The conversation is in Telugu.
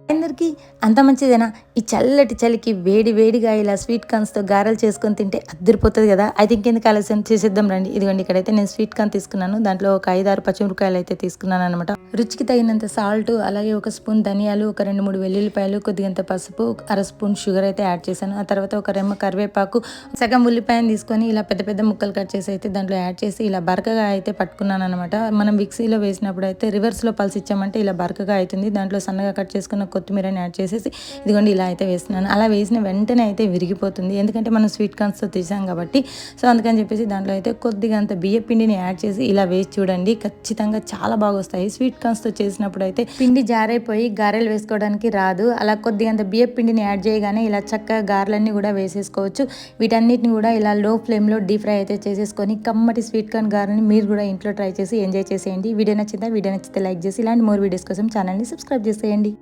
అందరికీ అంత మంచిదేనా? ఈ చల్లటి చలికి వేడి వేడిగా ఇలా స్వీట్ కార్న్స్‌తో గారెలు చేసుకొని తింటే అద్దిరిపోతది కదా! అయితే ఇంకెందుకు ఆలస్యం చేసేద్దాం రండి. ఇదిగోండి ఇక్కడైతే నేను స్వీట్ కార్న్ తీసుకున్నాను. దాంట్లో ఒక 5, 6 పచ్చిమిరపకాయలు అయితే తీసుకున్నాననమాట. రుచికి తగినంత సాల్ట్, అలాగే ఒక స్పూన్ ధనియాలు, ఒక 2, 3 వెల్లుల్లిపాయలు, కొద్దిగంత పసుపు, అర స్పూన్ షుగర్ అయితే యాడ్ చేశాను. ఆ తర్వాత ఒక రెమ్మ కరివేపాకు, సగం ఉల్లిపాయను తీసుకొని ఇలా పెద్ద పెద్ద ముక్కలు కట్ చేసి అయితే దాంట్లో యాడ్ చేసి ఇలా బరకగా అయితే పట్టుకున్నాననమాట. మనం మిక్సీలో వేసినప్పుడు అయితే రివర్స్‌లో పల్స్ ఇచ్చామంటే ఇలా బరకగా అయితుంది. దాంట్లో సన్నగా కట్ చేసుకున్న కొత్తిమీరని యాడ్ చేసేసి ఇదిగోండి ఇలా అయితే వేస్తున్నాను. అలా వేసిన వెంటనే అయితే విరిగిపోతుంది, ఎందుకంటే మనం స్వీట్ కార్న్స్‌తో తీసాం కాబట్టి. సో అందుకని చెప్పేసి దాంట్లో అయితే కొద్దిగా అంత బియ్య పిండిని యాడ్ చేసి ఇలా వేసి చూడండి, ఖచ్చితంగా చాలా బాగా వస్తాయి. స్వీట్ కార్న్స్‌తో చేసినప్పుడు అయితే పిండి జారైపోయి గారెలు వేసుకోవడానికి రాదు. అలా కొద్దిగా అంత బియ్య పిండిని యాడ్ చేయగానే ఇలా చక్కగా గారెలన్నీ కూడా వేసేసుకోవచ్చు. వీటన్నిటిని కూడా ఇలా లో ఫ్లేమ్లో డీప్ ఫ్రై అయితే చేసేసుకొని కమ్మటి స్వీట్ కార్న్ గారెని మీరు కూడా ఇంట్లో ట్రై చేసి ఎంజాయ్ చేసేయండి. వీడియో నచ్చితే లైక్ చేసి ఇలాంటి మోర్ వీడియోస్ కోసం ఛానల్ని సబ్స్క్రైబ్ చేసేయండి.